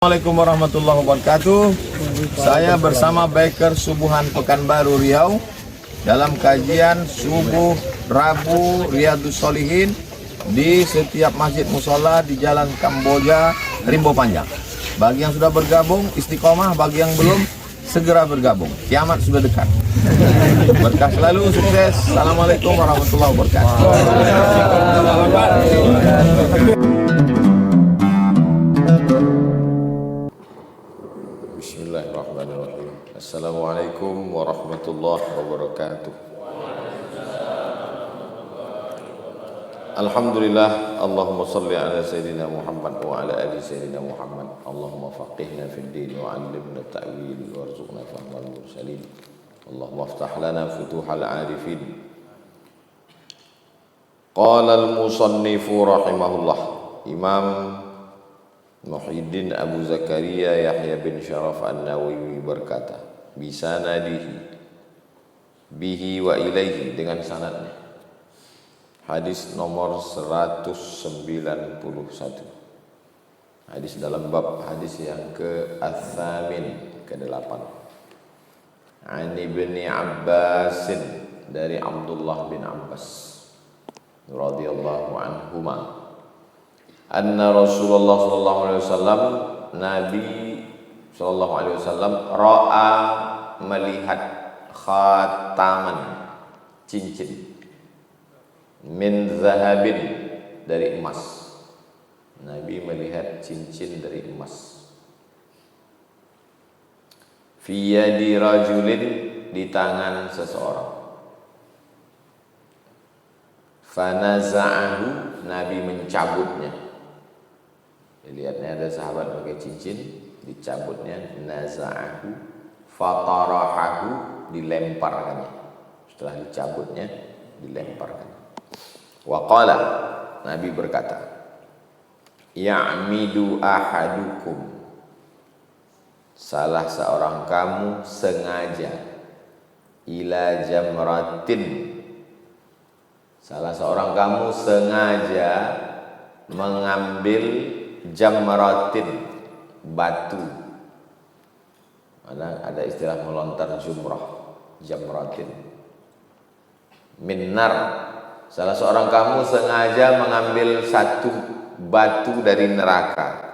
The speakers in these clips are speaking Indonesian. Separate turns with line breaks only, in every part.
Assalamualaikum warahmatullahi wabarakatuh. Saya bersama Biker Subuhan Pekanbaru Riau dalam kajian subuh Rabu Riyadhus Shalihin di setiap masjid musola di Jalan Kamboja, Rimbo Panjang. Bagi yang sudah bergabung istiqomah, bagi yang belum segera bergabung. Kiamat sudah dekat. Berkah selalu, sukses. Assalamualaikum warahmatullahi wabarakatuh. Bismillahirrahmanirrahim. Assalamualaikum warahmatullahi wabarakatuh. Alhamdulillah, Allahumma salli ala Sayyidina Muhammad wa ala ali Sayyidina Muhammad. Allahumma faqihna fid din wa 'allimna ta'wil warzuqna fahmal mursalin. Allahumma aftah lana futuhal 'arifin. Qala al-musannifu rahimahullah, Imam Muhyiddin Abu Zakaria Yahya bin Syaraf An-Nawawi berkata, bisanadihi bihi wa ilaihi, dengan sanadnya. Hadis nomor 191. Hadis dalam bab hadis yang ke-8. An Ibni Abbasin, dari Abdullah bin Abbas radhiyallahu anhuma, anna Rasulullah sallallahu alaihi wasallam, Nabi sallallahu alaihi wasallam, ra'a, melihat, khataman, cincin, min zahabin, dari emas. Nabi melihat cincin dari emas. Fi yadi rajulin, di tangan seseorang. Fanaza'ahu, Nabi mencabutnya. Lihatnya ada sahabat pakai cincin, dicabutnya, naza'ahu, fatarahahu, dilemparkannya. Setelah dicabutnya, dilemparkan. Wa qala, Nabi berkata, ya'midu ahadukum, salah seorang kamu sengaja, ila jamratin, salah seorang kamu sengaja mengambil jamratin, batu. Ada istilah melontar jumrah, jamratin. Minnar, salah seorang kamu sengaja mengambil satu batu dari neraka.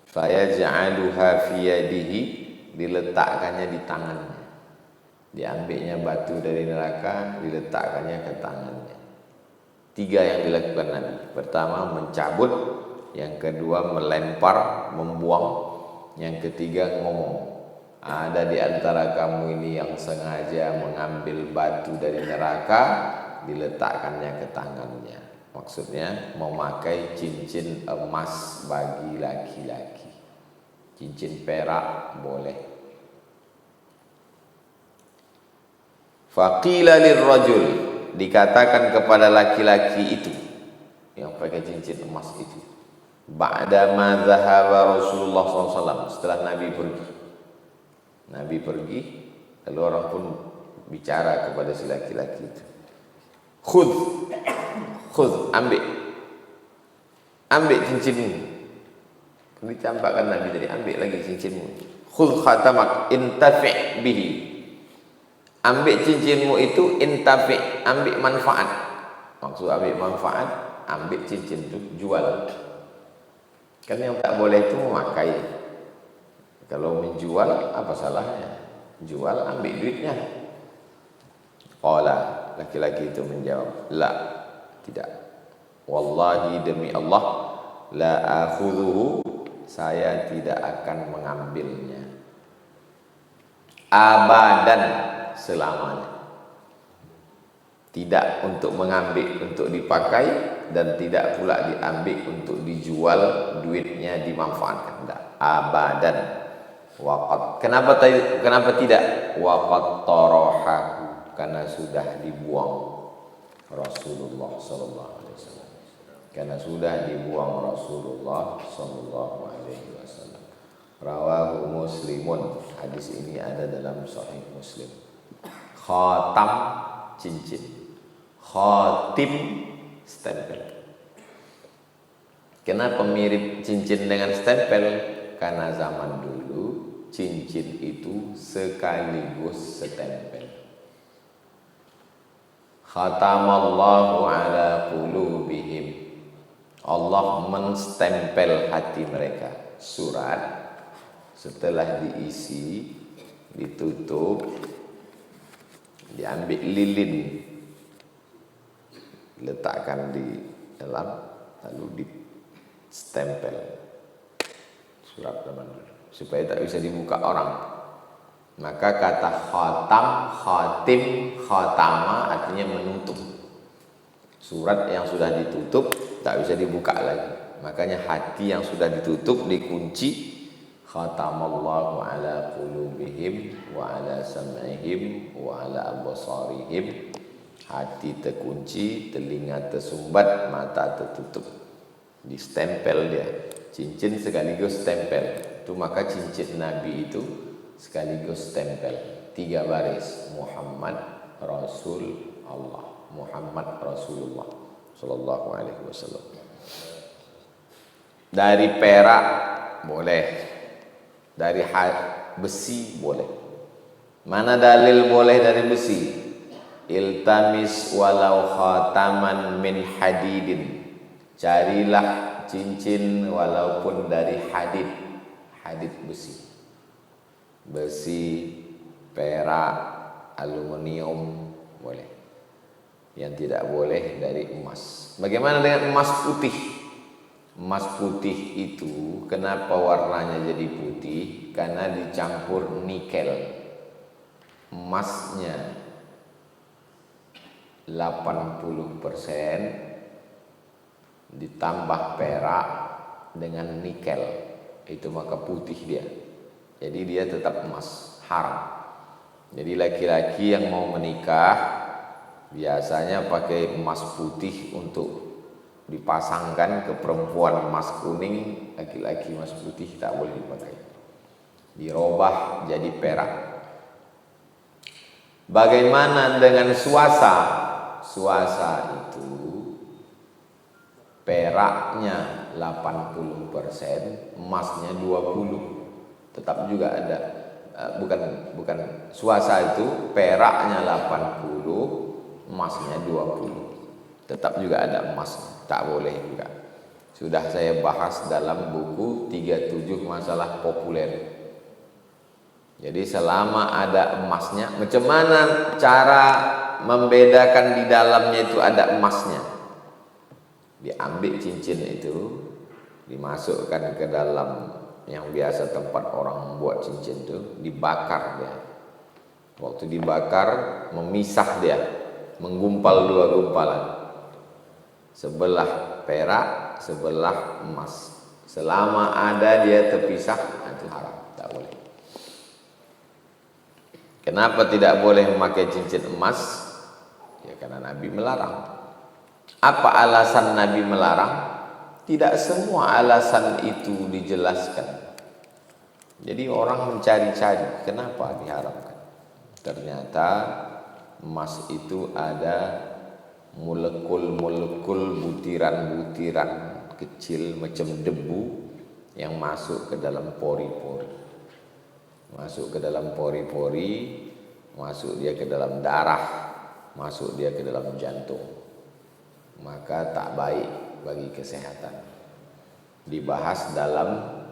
Fayaj'aluha fi yadihi, diletakkannya di tangannya. Diambilnya batu dari neraka, diletakkannya ke tangannya. 3 yang dilakukan Nabi. Pertama mencabut, yang kedua melempar, membuang, yang ketiga ngomong. Ada di antara kamu ini yang sengaja mengambil batu dari neraka, diletakkannya ke tangannya. Maksudnya memakai cincin emas bagi laki-laki. Cincin perak boleh. Faqila lirrajul, dikatakan kepada laki-laki itu yang pakai cincin emas itu, ba'da ma dhahaba Rasulullah SAW, setelah Nabi pergi. Nabi pergi, lalu orang pun bicara kepada si laki-laki itu, khudh, ambil cincinmu. Dicampakkan Nabi tadi, ambil lagi cincinmu. Khudh khatamak, intafi' bihi, ambil cincinmu itu, intafi', ambil manfaat. Maksud ambil manfaat, ambil cincin itu, jual. Kan yang tak boleh itu memakai. Kalau menjual, apa salahnya? Jual, ambil duitnya. Qala, laki-laki itu menjawab, la, tidak. Wallahi, demi Allah, la akhudhuhu, saya tidak akan mengambilnya. Abadan, selamanya. Tidak untuk mengambil, untuk dipakai, dan tidak pula diambil untuk dijual, duitnya dimanfaatkan. Tidak. Abadan. Waqad. Kenapa tidak? Waqad tarahahu, karena sudah dibuang Rasulullah sallallahu alaihi wasallam. Karena sudah dibuang Rasulullah sallallahu alaihi wasallam. Rawahu Muslimun. Hadis ini ada dalam Sahih Muslim. Khatam, cincin. Khatim, stempel. Kenapa mirip cincin dengan stempel? karena zaman dulu cincin itu sekaligus setempel. Khatamallahu ala qulubihim. Allah menstempel hati mereka. Surat setelah diisi, ditutup, diambil lilin, letakkan di dalam, lalu distempel surat zaman dulu supaya tak bisa dibuka orang. Maka kata khatam, khatim, khatama artinya menutup. Surat yang sudah ditutup tak bisa dibuka lagi. Makanya hati yang sudah ditutup dikunci. Khatamallahu ala qulubihim wa ala sam'ihim wa ala absarihim. Hati terkunci, telinga tersumbat, mata tertutup. Distempel dia. Cincin sekaligus stempel. Itu maka cincin Nabi itu sekaligus stempel. 3 baris. Muhammad Rasul Allah. Muhammad Rasulullah sallallahu alaihi wasallam. Dari perak boleh, dari besi boleh. Mana dalil boleh dari besi? Iltamis walau khataman min hadidin. Carilah cincin walaupun dari hadid. Hadid besi. Besi, perak, aluminium boleh. Yang tidak boleh dari emas. Bagaimana dengan emas putih? Emas putih itu kenapa warnanya jadi putih? Karena dicampur nikel. Emasnya 80% ditambah perak dengan nikel. Itu maka putih dia. Jadi dia tetap emas, haram. Jadi laki-laki yang mau menikah biasanya pakai emas putih untuk dipasangkan ke perempuan emas kuning, laki-laki emas putih tak boleh dipakai. Dirubah jadi perak. Bagaimana dengan suasa? Suasa itu peraknya 80%, emasnya 20%. Tetap juga ada bukan suasa itu peraknya 80%, emasnya 20. Tetap juga ada emas, tak boleh juga. Sudah saya bahas dalam buku 37 masalah populer. Jadi selama ada emasnya, macam mana cara membedakan di dalamnya itu ada emasnya? Diambil cincin itu, dimasukkan ke dalam yang biasa tempat orang buat cincin itu, dibakar dia. Waktu dibakar memisah dia, menggumpal 2 gumpalan. Sebelah perak, sebelah emas. Selama ada dia terpisah, itu haram, tak boleh. Kenapa tidak boleh memakai cincin emas? Ya karena Nabi melarang. Apa alasan Nabi melarang? Tidak semua alasan itu dijelaskan. Jadi orang mencari-cari kenapa diharamkan. Ternyata emas itu ada molekul-molekul, butiran-butiran kecil macam debu yang masuk ke dalam pori-pori. Masuk ke dalam pori-pori, masuk dia ke dalam darah, masuk dia ke dalam jantung. Maka tak baik bagi kesehatan. Dibahas dalam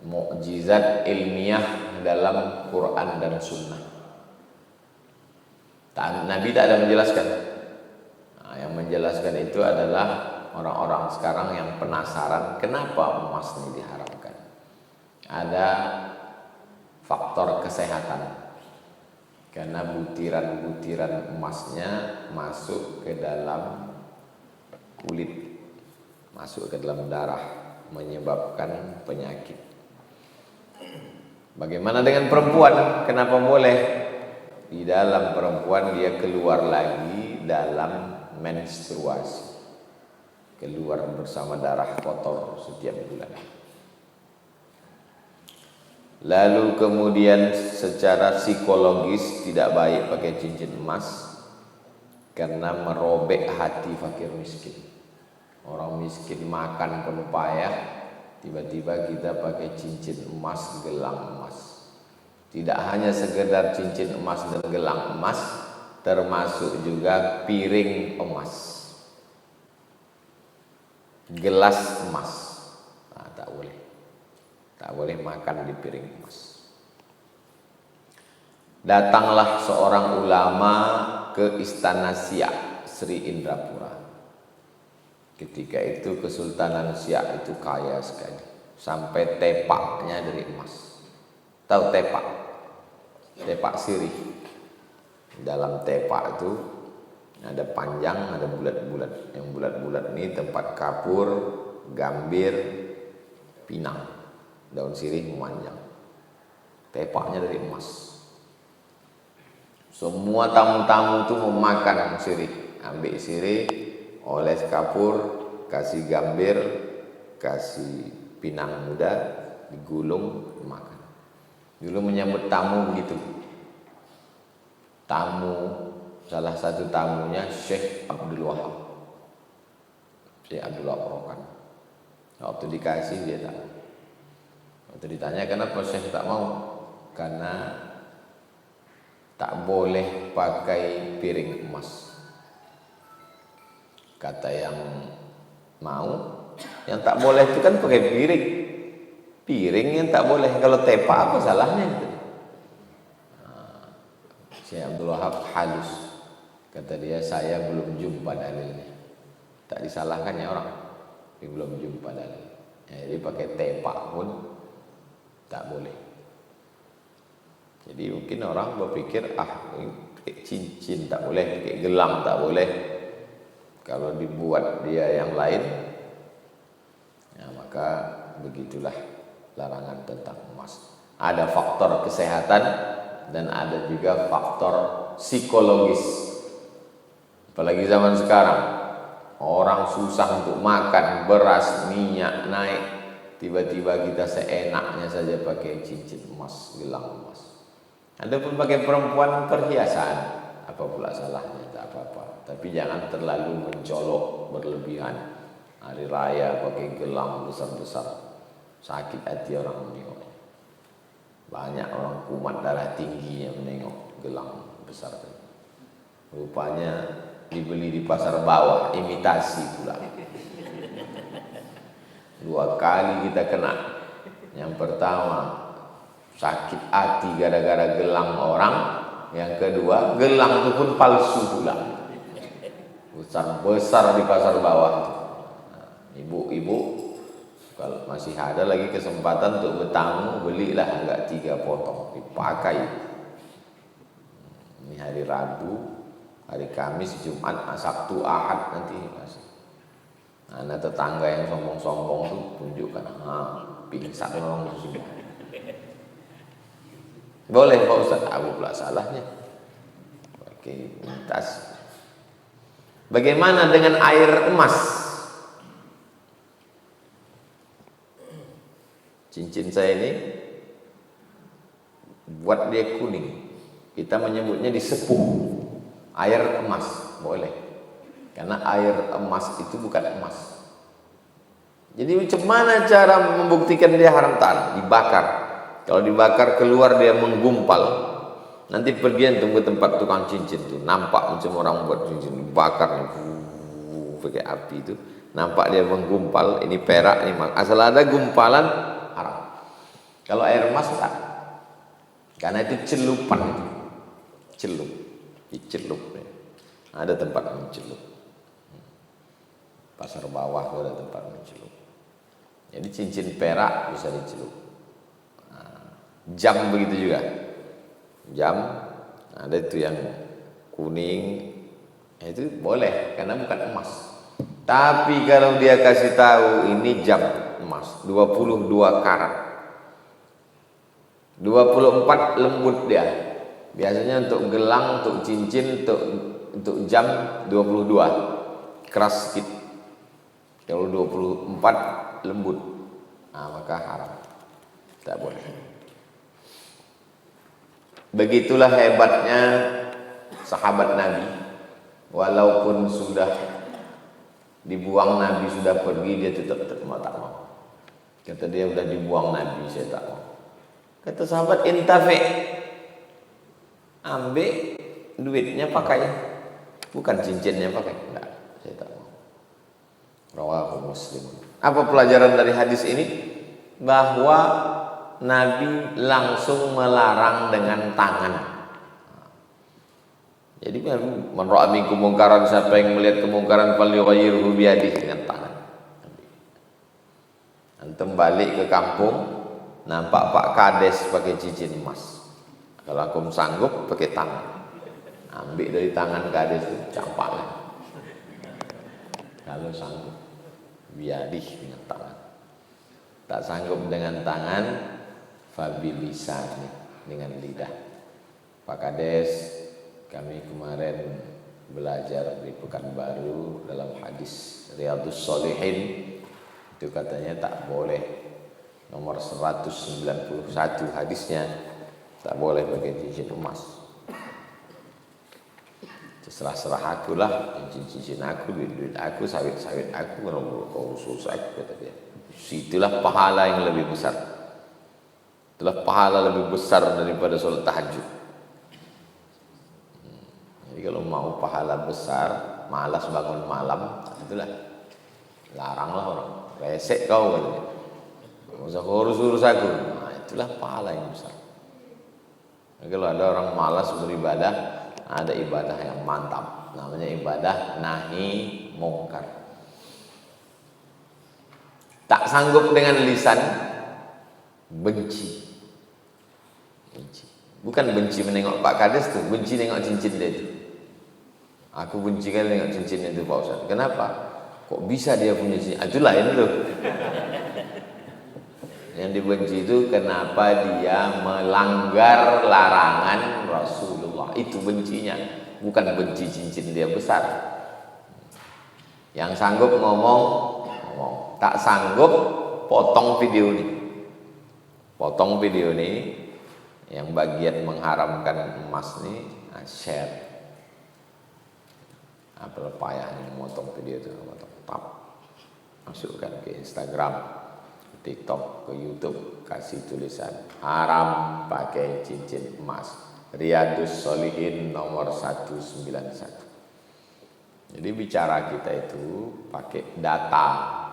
mukjizat ilmiah dalam Quran dan Sunnah. Nabi tak ada menjelaskan. Yang menjelaskan itu adalah orang-orang sekarang yang penasaran kenapa emas ini diharamkan. Ada faktor kesehatan. Karena butiran-butiran emasnya masuk ke dalam kulit, masuk ke dalam darah, menyebabkan penyakit. Bagaimana dengan perempuan? Kenapa boleh? Di dalam perempuan dia keluar lagi dalam menstruasi, keluar bersama darah kotor setiap bulan. Lalu kemudian secara psikologis tidak baik pakai cincin emas karena merobek hati fakir miskin. Orang miskin makan penuh payah, Tiba-tiba kita pakai cincin emas, gelang emas. Tidak hanya sekedar cincin emas dan gelang emas, termasuk juga piring emas, gelas emas. Nah, tak boleh. Tak boleh makan di piring emas. Datanglah seorang ulama ke istana Siak, Sri Indrapura. Ketika itu Kesultanan Siak itu kaya sekali, sampai tepaknya dari emas. Tahu tepak? Tepak sirih. Dalam tepak itu ada panjang, ada bulat-bulat. Yang bulat-bulat ini tempat kapur, gambir, pinang. Daun sirih memanjang. Tepaknya dari emas. Semua tamu-tamu itu memakan sirih. Ambil sirih, oles kapur, kasih gambir, kasih pinang muda, digulung, makan. Dulu menyambut tamu begitu. Salah satu tamunya Syekh Abdul Wahab. Syekh Abdul Wahab Rokan. Waktu dikasih dia tak. Waktu ditanya kenapa Syekh tak mau? Karena tak boleh pakai piring emas. Kata yang mau, yang tak boleh itu kan pakai piring. Piring yang tak boleh, kalau tepak apa salahnya itu? Syekh Abdul Wahab halus. Kata dia, saya belum jumpa dalilnya. Tak disalahkan ya orang, dia belum jumpa dalil. Ya, jadi pakai tepak pun tak boleh. Jadi mungkin orang berpikir, ini pakai cincin tak boleh, pakai gelang tak boleh. Kalau dibuat dia yang lain, ya maka begitulah larangan tentang emas. Ada faktor kesehatan dan ada juga faktor psikologis. Apalagi zaman sekarang, orang susah untuk makan, beras, minyak naik, tiba-tiba kita seenaknya saja pakai cincin emas, gelang emas. Ada pun pakai perempuan perhiasan, apa pula salahnya, tak apa-apa. Tapi jangan terlalu mencolok berlebihan. Hari raya pakai gelang besar-besar, sakit hati orang menengok. Banyak orang kumat darah tinggi yang menengok gelang besar. Rupanya dibeli di pasar bawah, imitasi pula. 2 kali kita kena. Yang pertama sakit hati gara-gara gelang orang. Yang kedua gelang itu pun palsu pula. Besar di pasar bawah. Ibu-ibu kalau masih ada lagi kesempatan untuk bertamu, belilah enggak 3 potong, dipakai. Ini hari Rabu, hari Kamis, Jumat, Sabtu, Ahad nanti masih. Anak tetangga yang sombong-sombong tuh tunjukkan, pingsan orang semua. Boleh Pak Ustaz, aku pula salahnya. Oke, tas. Bagaimana dengan air emas? Cincin saya ini buat dia kuning. Kita menyebutnya disepuh. Air emas, boleh. Karena air emas itu bukan emas. Jadi macam mana cara membuktikan dia haram tanah? Dibakar. Kalau dibakar keluar dia menggumpal. Nanti pergi ke tempat tukang cincin tuh, nampak macam orang buat cincin, dibakar pakai api itu, nampak dia menggumpal. Ini perak, ini emas. Asal ada gumpalan haram. Kalau air emas tak, karena itu celupan itu, celup, dicelup. Ada tempat mencelup. Pasar bawah itu ada tempat mencelup. Jadi cincin perak bisa dicelup. Jam begitu juga. Jam ada itu yang kuning, itu boleh karena bukan emas. Tapi kalau dia kasih tahu ini jam emas 22 karat, 24 lembut dia. Biasanya untuk gelang, untuk cincin, untuk jam 22 keras sedikit. Kalau 24 lembut, maka haram, tak boleh. Begitulah hebatnya sahabat Nabi. Walaupun sudah dibuang, Nabi sudah pergi, dia tetap tak mau. Kata dia udah dibuang Nabi, saya tak mau. Kata sahabat, intafi, ambil duitnya pakai, bukan cincinnya pakai. Enggak, saya tak mau. Rawahu Muslim. Apa pelajaran dari hadis ini? Bahwa Nabi langsung melarang dengan tangan. Jadi man ra'a minkum mungkaran, siapa yang melihat kemungkaran falyughayyirhu biyadihi, dengan tangan. Antum balik ke kampung, nampak Pak Kades pakai cincin emas. Kalau aku sanggup pakai tangan. Ambil dari tangan Kades itu, campaklah. Kalau sanggup biyadihi, dengan tangan. Tak sanggup dengan tangan, fabilisan, dengan lidah. Pak Kades, kami kemarin belajar di Pekanbaru dalam hadis Riyadhus Shalihin, itu katanya tak boleh, nomor 191 hadisnya, tak boleh pakai cincin emas. Serah-serah aku lah, cincin aku, duit aku, sawit-sawit aku, kalau usul saya, kata dia. Situlah pahala yang lebih besar. Itulah pahala lebih besar daripada sholat tahajud. Jadi kalau mau pahala besar, malas bangun malam, itulah laranglah orang. Resek kau, katanya. Gak usah urus aku. Nah, itulah pahala yang besar. Jadi kalau ada orang malas beribadah, ada ibadah yang mantap, namanya ibadah nahi mungkar. Tak sanggup dengan lisan, benci. Bukan benci menengok Pak Kades tuh, benci nengok cincin dia itu. Aku benci kan nengok cincin itu Pak Ustaz. Kenapa? Kok bisa dia punya cincin? Itu lain tuh. Yang dibenci itu kenapa dia melanggar larangan Rasulullah. Itu bencinya, bukan benci cincin dia besar. Yang sanggup ngomong. Tak sanggup, potong video ini. Potong video ini, yang bagian mengharamkan emas ini, share. Apa payahnya memotong video itu, potong tap, masukkan ke Instagram, ke TikTok, ke YouTube, kasih tulisan haram pakai cincin emas. Riyadhus Shalihin nomor 191. Jadi bicara kita itu pakai data,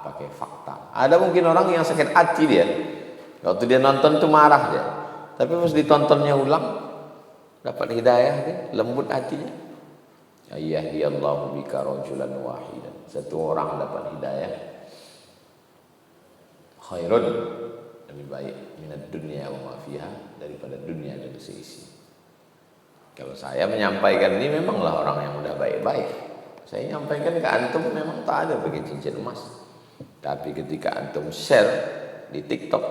pakai fakta. Ada mungkin orang yang sakit hati dia, waktu dia nonton tuh marah dia, tapi pas ditontonnya ulang dapat hidayah dia, lembut hatinya. Ayyahdiyallahu bika rajulan wahidan, satu orang dapat hidayah, khairun, lebih baik minad dunya wa ma fiha, daripada dunia dan seisi. Kalau saya menyampaikan ini memanglah orang yang udah baik-baik. Saya nyampaikan ke antum memang tak ada pakai cincin emas. Tapi ketika antum share di TikTok,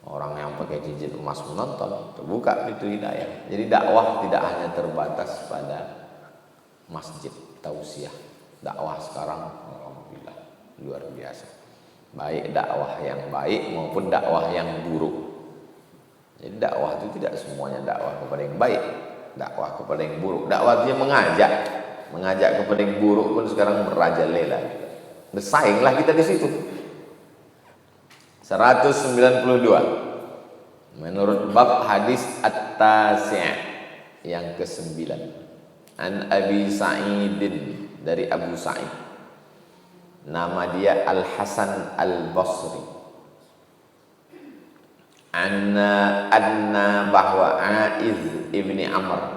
orang yang pakai cincin emas menonton, terbuka pintu hidayah. Jadi dakwah tidak hanya terbatas pada masjid, tausiah. Dakwah sekarang alhamdulillah luar biasa. Baik dakwah yang baik maupun dakwah yang buruk. Jadi dakwah itu tidak semuanya dakwah kepada yang baik, dakwah kepada yang buruk. Dakwah dia mengajak kepada yang buruk pun sekarang merajalela. Bersainglah kita di situ. 192. Menurut bab hadis at-tasi' yang ke-9. An Abi Sa'idin, dari Abu Sa'id. Nama dia Al-Hasan Al-Basri. Anna bahwa Aiz ibni Amr,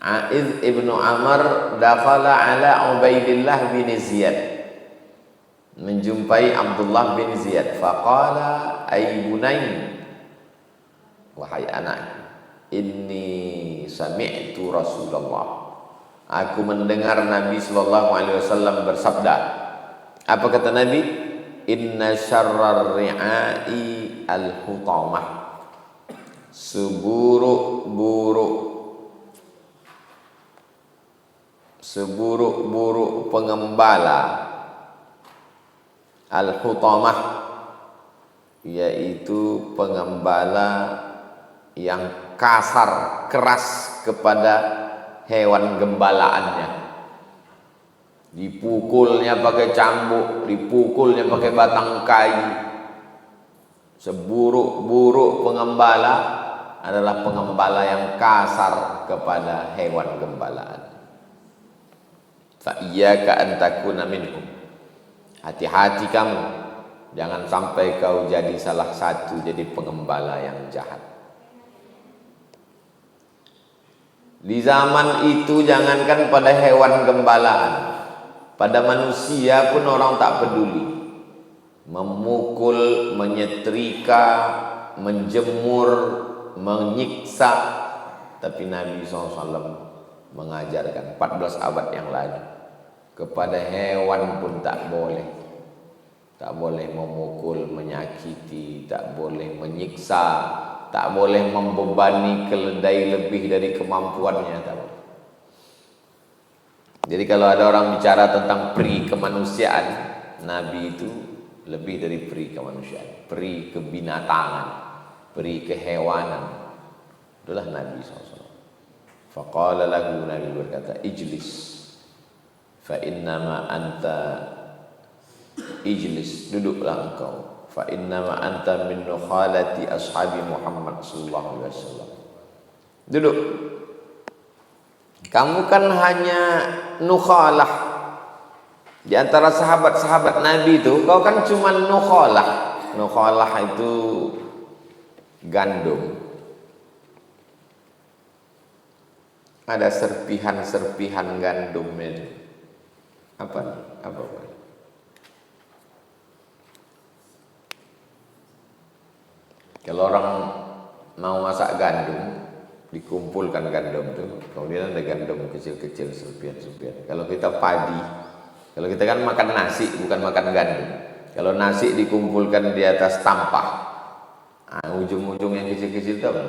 Aiz ibnu Amr dakhala ala Ubaidillah bin Ziyad, menjumpai Abdullah bin Ziyad. Faqala ay bunay, wahai anak, inni sami'tu Rasulullah, aku mendengar Nabi sallallahu alaihi wasallam bersabda. Apa kata Nabi? Inna syarrar ri'ai al-hutamah, seburuk-buruk pengembala al-hutamah, yaitu pengembala yang kasar, keras kepada hewan gembalaannya. Dipukulnya pakai cambuk, dipukulnya pakai batang kayu, Seburuk-buruk pengembala adalah pengembala yang kasar kepada hewan gembalaan. Fa iyyaka an takuna minhum. Hati-hati kamu, jangan sampai kau jadi salah satu jadi pengembala yang jahat. Di zaman itu jangankan pada hewan gembalaan, pada manusia pun orang tak peduli. Memukul, menyetrika, menjemur, menyiksa. Tapi Nabi SAW mengajarkan 14 abad yang lalu, kepada hewan pun tak boleh. Tak boleh memukul, menyakiti, tak boleh menyiksa, tak boleh membebani keledai lebih dari kemampuannya, tak boleh. Jadi kalau ada orang bicara tentang peri kemanusiaan, Nabi itu lebih dari peri kemanusiaan, peri kebinatangan, peri kehewanan. Itulah Nabi SAW. Faqala lahu, Nabi berkata, ijlis, fa innama anta, ijlis, duduklah engkau, fa innama anta min nukhalati ashabi Muhammad sallallahu alaihi wasallam. Duduk. Kamu kan hanya nukhalah di antara sahabat-sahabat Nabi itu. Kau kan cuma nukhalah. Nukhalah itu gandum. Ada serpihan-serpihan gandum ini. Apa? Kalau orang mau masak gandum, dikumpulkan gandum itu, kemudian ada gandum kecil-kecil, serpihan-serpihan. Kalau kita padi, kalau kita kan makan nasi, bukan makan gandum. Kalau nasi dikumpulkan di atas tampah, ujung-ujung yang kecil-kecil itu apa?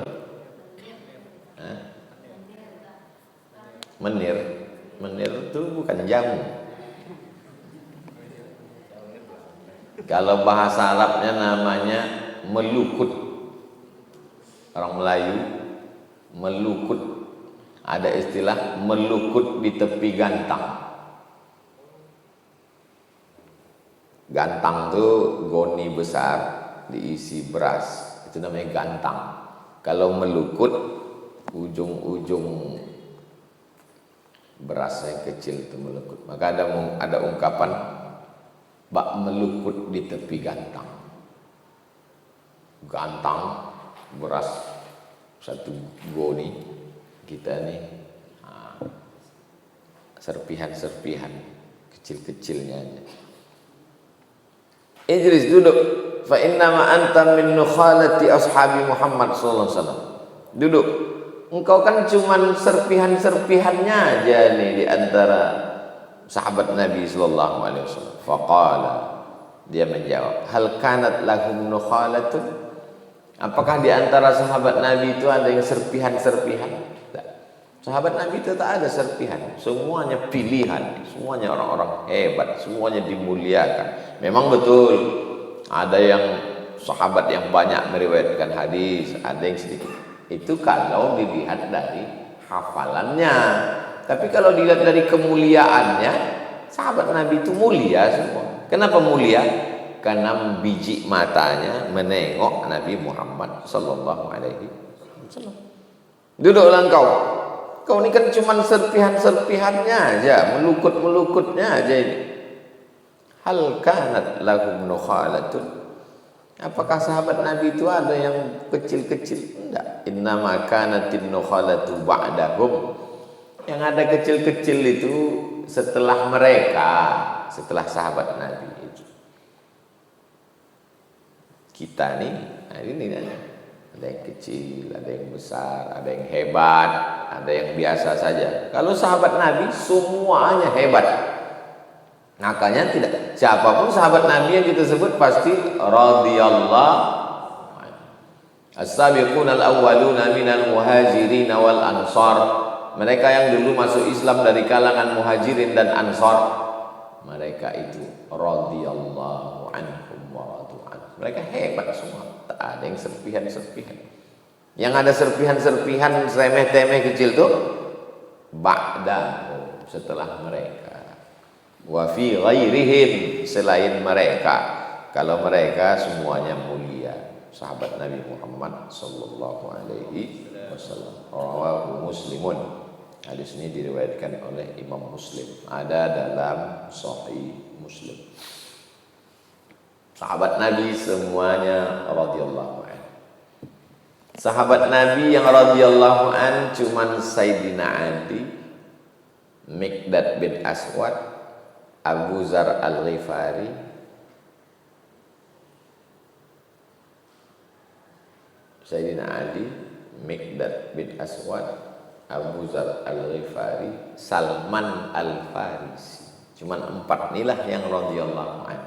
Menir itu bukan jamu. Kalau bahasa Arabnya namanya melukut. Orang Melayu melukut. Ada istilah melukut di tepi gantang. Gantang itu goni besar diisi beras, itu namanya gantang. Kalau melukut, ujung-ujung beras yang kecil itu melukut. Maka ada ungkapan bak melukut di tepi gantang. Gantang beras satu goni, kita nih serpihan-serpihan kecil-kecilnya aja. Ijlis, duduk. Fa innama anta min nukhalati ashabi Muhammad sallallahu alaihi wasallam. Duduk. Engkau kan cuman serpihan-serpihannya aja nih di antara sahabat Nabi sallallahu alaihi wasallam. Faqala, dia menjawab, hal kanat lahum nukhalatun? Apakah di antara sahabat Nabi itu ada yang serpihan-serpihan? Tak. Sahabat Nabi itu tak ada serpihan, semuanya pilihan, semuanya orang-orang hebat, semuanya dimuliakan. Memang betul ada yang sahabat yang banyak meriwayatkan hadis, ada yang sedikit. Itu kalau dilihat dari hafalannya. Tapi kalau dilihat dari kemuliaannya, sahabat Nabi itu mulia semua. Kenapa mulia? Karena biji matanya menengok Nabi Muhammad sallallahu alaihi wasallam. Duduklah engkau. Kau ini kan cuma serpihan-serpihannya aja, melukut-melukutnya aja ini. Hal kanat lahum nukhalatun? Apakah sahabat Nabi itu ada yang kecil-kecil? Enggak. Innama kanatin nukhalatu ba'dahum. Yang ada kecil-kecil itu setelah mereka, setelah sahabat Nabi itu. Kita nih, ini ada yang kecil, ada yang besar, ada yang hebat, ada yang biasa saja. Kalau sahabat Nabi semuanya hebat. Makanya tidak, siapapun sahabat Nabi yang kita sebut pasti radhiyallahu. As-sabiqun al-awwaluna minal muhajirin wal ansar. Mereka yang dulu masuk Islam dari kalangan muhajirin dan ansar, mereka itu radhiyallahu anhum wa radu anhu. Mereka hebat semua, tak ada yang serpihan-serpihan. Yang ada serpihan-serpihan remeh-temeh kecil tuh ba'dahum, setelah mereka. Wa fi ghairihim, selain mereka. Kalau mereka semuanya mulia. sahabat Nabi Muhammad sallallahu alaihi wasallam. Rawahu Muslimun. Hadis ini diriwayatkan oleh Imam Muslim. Ada dalam Sahih Muslim. Sahabat Nabi semuanya radhiyallahu anhu. Sahabat Nabi yang radhiyallahu an cuman Sayyidina Ali, Miqdad bin Aswad, Abu Zar Al-Ghifari, Sayyidina Ali, Miqdad bin Aswad, Abu Zar Al-Ghifari, Salman Al-Farisi. Cuman 4 inilah yang radhiyallahu an.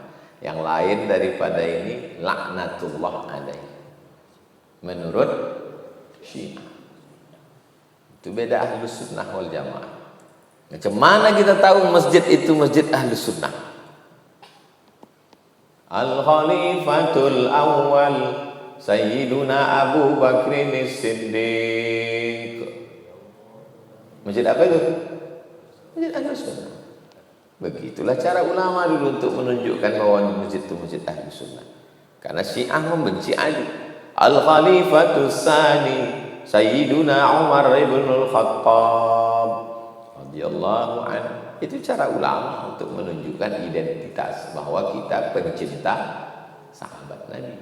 Yang lain daripada ini laknatullah alaihi. Menurut Syiah. Itu beda Ahlus Sunnah wal Jamaah. Macam mana kita tahu masjid itu masjid Ahlus Sunnah? Al-Khalifatul Awwal Sayyiduna Abu Bakrin Siddiq. Masjid apa itu? Masjid Ahlus Sunnah. Begitulah cara ulama dulu untuk menunjukkan bahwa masjid itu masjid Ahlus Sunnah. Karena Syiah membenci Ali. Al-Khalifatus Tsani Sayyiduna Umar ibn al-Khattab radhiyallahu anhu. Itu cara ulama untuk menunjukkan identitas bahwa kita pencinta sahabat Nabi.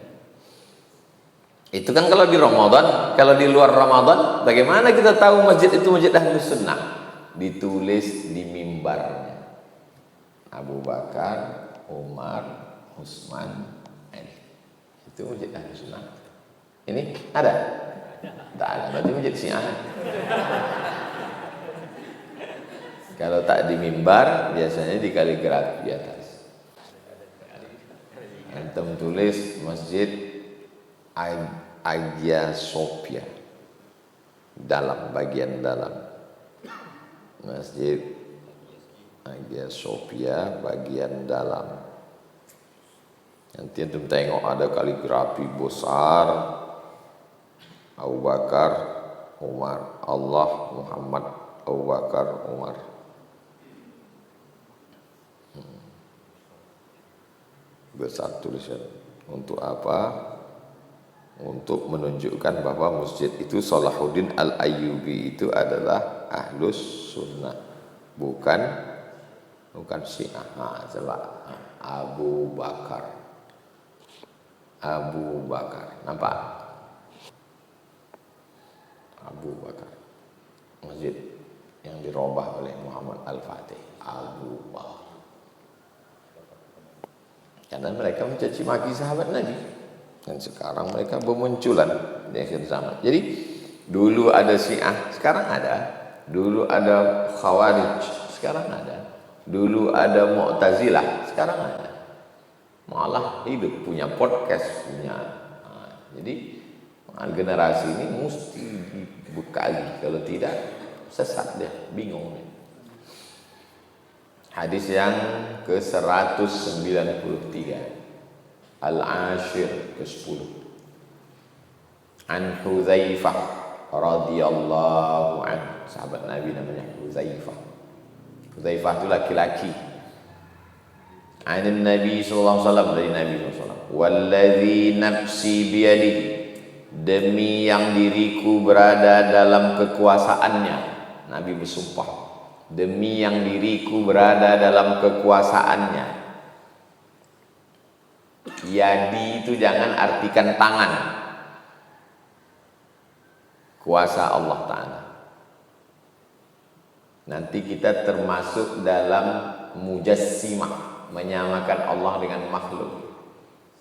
Itu kan kalau di Ramadan. Kalau di luar Ramadan, bagaimana kita tahu masjid itu masjid Ahlus Sunnah? Ditulis di mimbarnya Abu Bakar, Umar, Utsman, Ali. Itu masjid Ahlus Sunnah. Ini ada? Tak ada, berarti masjid Syiah. Kalau tak di mimbar, biasanya di kaligrafi di atas. Antum tulis masjid Hagia Sophia, dalam, bagian dalam. Masjid Hagia Sophia bagian dalam. Nanti antum tengok ada kaligrafi besar, Abu Bakar, Umar, Allah, Muhammad, Abu Bakar, Umar. Besar tulisan. Untuk apa? Untuk menunjukkan bahwa masjid itu Salahuddin Al-Ayyubi itu adalah Ahlus Sunnah, bukan Syiah. Coba Abu Bakar. Abu Bakar, nampak? Abu Bakar, masjid yang dirubah oleh Muhammad Al-Fatih. Abu Bakar. Karena mereka mencaci maki sahabat Nabi. Dan sekarang mereka bermunculan di akhir zaman. Jadi dulu ada Syiah, sekarang ada. Dulu ada Khawarij, sekarang ada. Dulu ada Mu'tazilah, sekarang ada. Malah hidup, punya podcast, punya. Jadi generasi ini mesti dibekali, kalau tidak sesat dia, bingung. Hadis yang ke-193, Al-Ashir ke-10. An Hudzaifah radhiyallahu anhu, sahabat Nabi namanya Hudzaifah. Hudzaifah itu laki-laki. An Nabi sallallahu alaihi wasallam, dari Nabi sallallahu alaihi wasallam, "Wallazi nafsi biyadihi," demi yang diriku berada dalam kekuasaannya. Nabi bersumpah, demi yang diriku berada dalam kekuasaannya. Yadi itu jangan artikan tangan. Kuasa Allah Ta'ala. Nanti kita termasuk dalam mujassimah, menyamakan Allah dengan makhluk.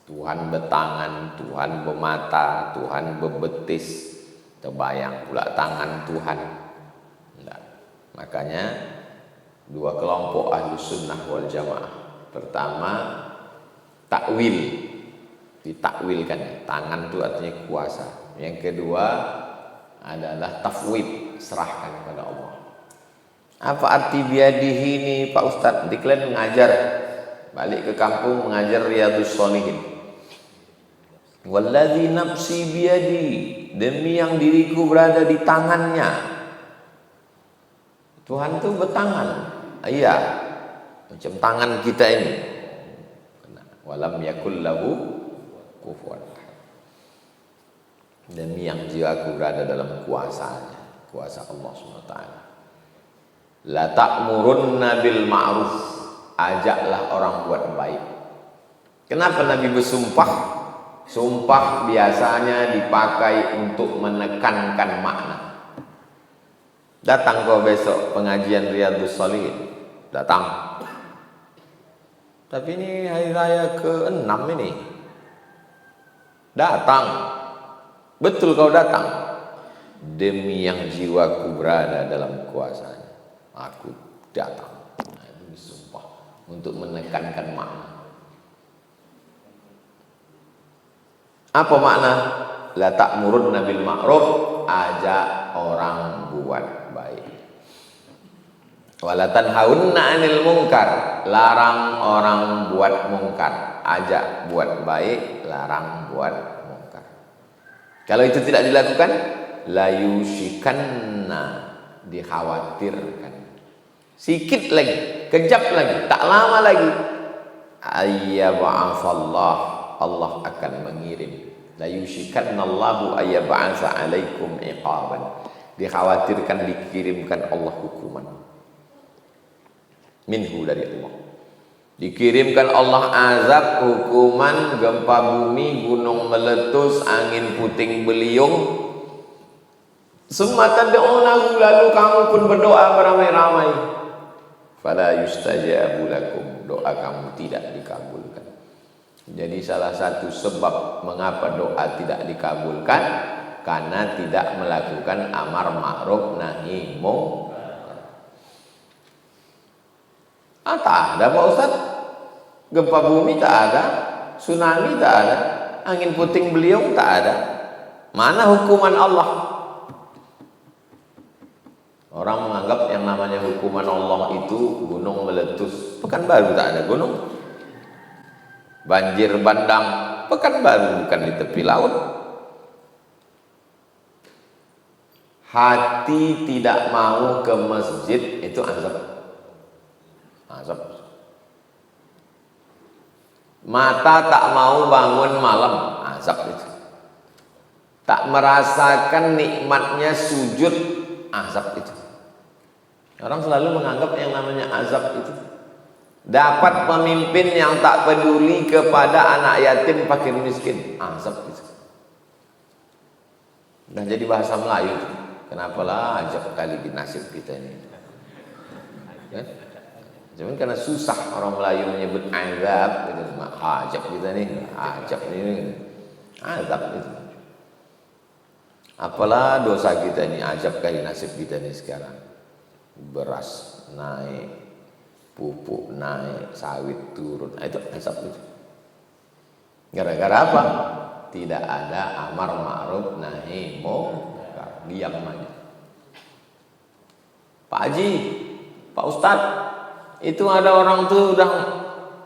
Tuhan bertangan, Tuhan bermata, Tuhan berbetis. Terbayang pula tangan Tuhan. Tidak. Makanya dua kelompok Ahlus Sunnah wal Jamaah. Pertama, takwil, ditakwilkan. Tangan itu artinya kuasa. Yang kedua adalah tafwid, serahkan kepada Allah. Apa arti biadihi ini Pak Ustadz? Nanti kalian mengajar, balik ke kampung mengajar Riyadhus Shalihin. Wallazi nafsi biyadi, demi yang diriku berada di tangannya. Tuhan itu bertangan. Iya, macam tangan kita ini. Walam yakul lahu kufuwan ahad. demi yang jiwaku berada dalam kuasanya, kuasa Allah SWT. La ta'murunna bil ma'ruf, ajaklah orang buat baik. Kenapa Nabi bersumpah? Sumpah biasanya dipakai untuk menekankan makna. Datang kau besok pengajian Riyadhus Shalihin, datang. Tapi ini hari raya ke-6 ini. Datang. Betul kau datang. Demi yang jiwaku berada dalam kuasanya, aku datang. Nah, ini sumpah untuk menekankan makna. Apa makna? La ta'murunna bil ma'ruf, ajak orang buat baik. Wala tanhaunna 'anil munkar, larang orang buat mungkar. Ajak buat baik, larang buat mungkar. Kalau itu tidak dilakukan, la yushikanna, dikhawatirkan. Sikit lagi, kejap lagi, tak lama lagi, ayyab'atsallah, Allah akan mengirim. La yushikanallahu ayyab'atsa 'alaikum iqaban. Dikhawatirkan dikirimkan Allah hukuman. Minhu, dari Allah. Dikirimkan Allah azab, hukuman, gempa bumi, gunung meletus, angin puting beliung. Summa tad'unahu, lalu kamu pun berdoa beramai-ramai. Fala yustajabu lakum, doa kamu tidak dikabulkan. Jadi salah satu sebab mengapa doa tidak dikabulkan, karena tidak melakukan amar ma'ruf nahi munkar. Tak ada Pak Ustaz. Gempa bumi tak ada, tsunami tak ada, angin puting beliung tak ada. Mana hukuman Allah? Orang menganggap yang namanya hukuman Allah itu gunung meletus. Pekanbaru tak ada gunung. Banjir bandang, Pekanbaru bukan di tepi laut. Hati tidak mau ke masjid, itu azab. Azab. Mata tak mau bangun malam, azab itu. Tak merasakan nikmatnya sujud, azab itu. Orang selalu menganggap yang namanya azab itu dapat pemimpin yang tak peduli kepada anak yatim fakir miskin, azab itu. Dan jadi bahasa Melayu, kenapalah ajab kali di nasib kita ini, kan? Cuman karena susah orang Melayu menyebut azab, gitu. Ajab kita nih, ajab ini, azab itu. Apalah dosa kita ini, ajab kali nasib kita nih sekarang. Beras naik, pupuk naik, sawit turun, itu azab itu. Gara-gara apa? Tidak ada amar ma'ruf nahi munkar, diam aja. Pak Haji, Pak Ustadz, itu ada orang tuh udah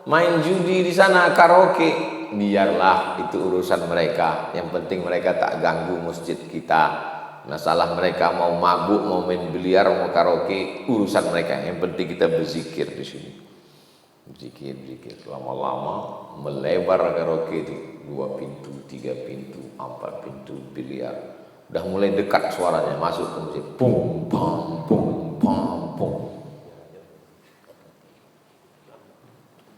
main judi di sana, karaoke. Biarlah, itu urusan mereka. Yang penting mereka tak ganggu masjid kita. Masalah mereka mau mabuk, mau main biliar, mau karaoke, urusan mereka. Yang penting kita berzikir di sini. Zikir. Lama-lama melebar karaoke itu. 2 pintu, 3 pintu, 4 pintu biliar. Udah mulai dekat suaranya masuk ke masjid. Pum pam pum pam pum.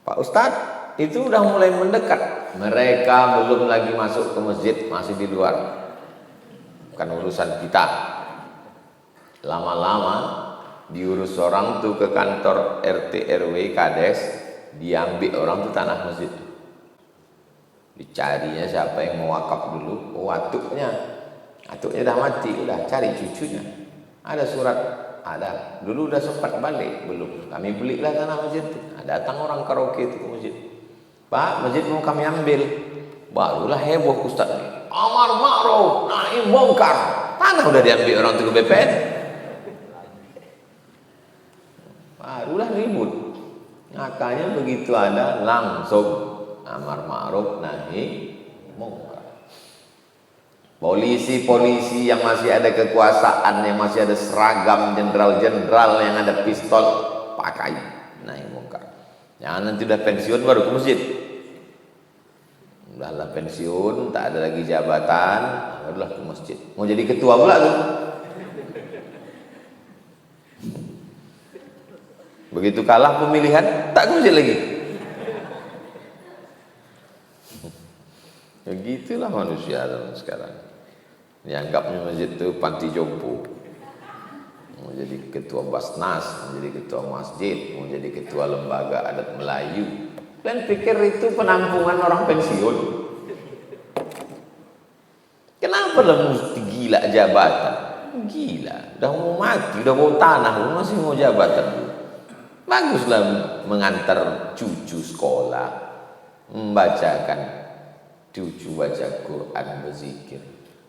Pak Ustadz, itu udah mulai mendekat. Mereka belum lagi masuk ke masjid, masih di luar. Bukan urusan kita. Lama-lama diurus orang tuh ke kantor RT RW Kades, diambil orang tuh tanah masjid. Dicarinya siapa yang mau wakaf dulu. Watuknya udah mati, udah cari cucunya. Ada surat, ada. Dulu udah sempat balik, belum. Kami belilah tanah masjid. Datang orang karaoke itu ke masjid. Pak, masjid mau kami ambil. Barulah heboh Ustaz nih. Amar ma'ruf nahi munkar. Tanah udah diambil orang itu ke BPN. Barulah ribut. Makanya begitu ada langsung amar ma'ruf nahi munkar. Polisi-polisi yang masih ada kekuasaan, yang masih ada seragam jenderal-jenderal, yang ada pistol, pakai nahi munkar. Jangan nanti udah pensiun baru ke masjid. Udahlah pensiun, tak ada lagi jabatan, barulah ke masjid. Mau jadi ketua pula tuh. Begitu kalah pemilihan, tak ke masjid lagi. Begitulah manusia sekarang. Dianggapnya masjid itu panti jompo. Mau jadi ketua Basnas, mau jadi ketua masjid, mau jadi ketua lembaga adat Melayu. Kalian pikir itu penampungan orang pensiun? Kenapa lah mesti gila jabatan? Gila, udah mau mati, udah mau tanah, masih mau jabatan. Baguslah mengantar cucu sekolah, membacakan cucu baca Quran, berzikir.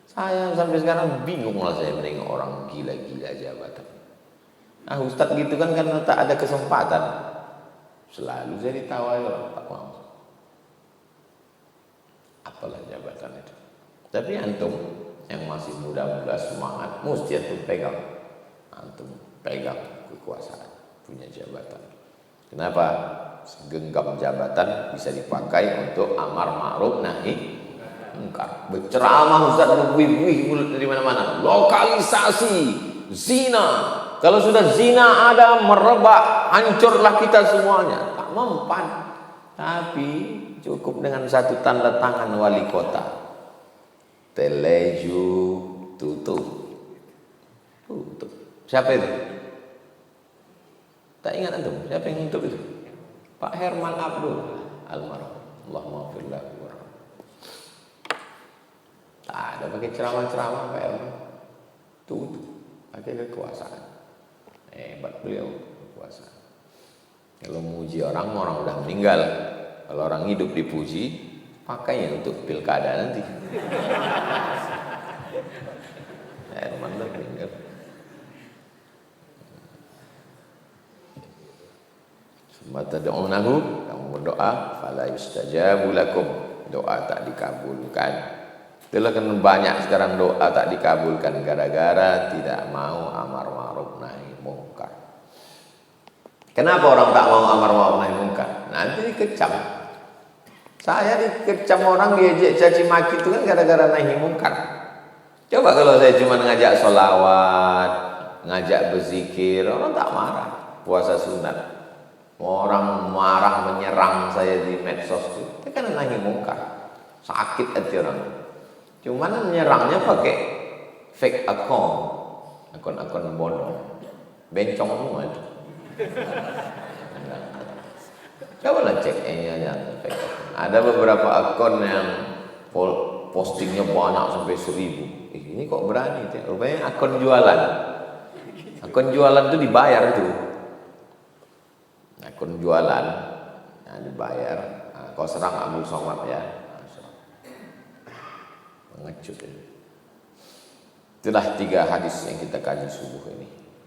Saya sampai sekarang bingung lah saya menengok orang gila-gila jabatan. Nah Ustadz gitu kan karena tak ada kesempatan. Selalu saya ditawari orang tak mau. Apalah jabatan itu. Tapi antum yang masih muda-muda semangat, mesti antum pegang. Antum pegang kekuasaan, punya jabatan. Kenapa? Genggam jabatan bisa dipakai untuk amar ma'ruf nahi munkar. Berceramah Ustaz berbuih-buih mulut dari mana-mana. Lokalisasi zina. Kalau sudah zina ada merebak, hancurlah kita semuanya. Tak mempan. Tapi cukup dengan satu tanda tangan wali kota. Teleju tutup. Tutup. Siapa itu? Tak ingat antum? Siapa yang tutup itu? Pak Herman Abdul almarhum. Allahumma maghfir lahu warhamhu. Tak ada pakai ceramah-ceramah Pak Herman. Tutup. Pakai kekuasaan. Hebat beliau kekuasaan. Kalau muji orang, orang udah meninggal. Kalau orang hidup dipuji, pakainya untuk pilkada nanti. Herman udah meninggal. Mata do'unahu, kamu berdoa, fala yustajabu lakum, doa tak dikabulkan. Itulah kan banyak sekarang doa tak dikabulkan gara-gara tidak mau amar ma'ruf nahi munkar. Kenapa orang tak mau amar ma'ruf nahi munkar? Nanti dikecam. Saya dikecam orang, diejek caci maki itu kan gara-gara nahi munkar. Coba kalau saya cuma ngajak sholawat, ngajak berzikir, orang tak marah. Puasa sunat. Orang marah menyerang saya di medsos itu kan nahi munkar, sakit hati orang. Cuman menyerangnya pakai fake account, akun-akun bodoh, bencong semua itu. Coba lah cek aja fake account. Ada beberapa akun yang postingnya banyak sampai 1000. Ini kok berani? Rupanya akun jualan. Akun jualan itu dibayar tuh. Akun jualan dibayar. Kau serang Abdul Somad ya, mengecut ini. Itulah 3 hadis yang kita kaji subuh ini.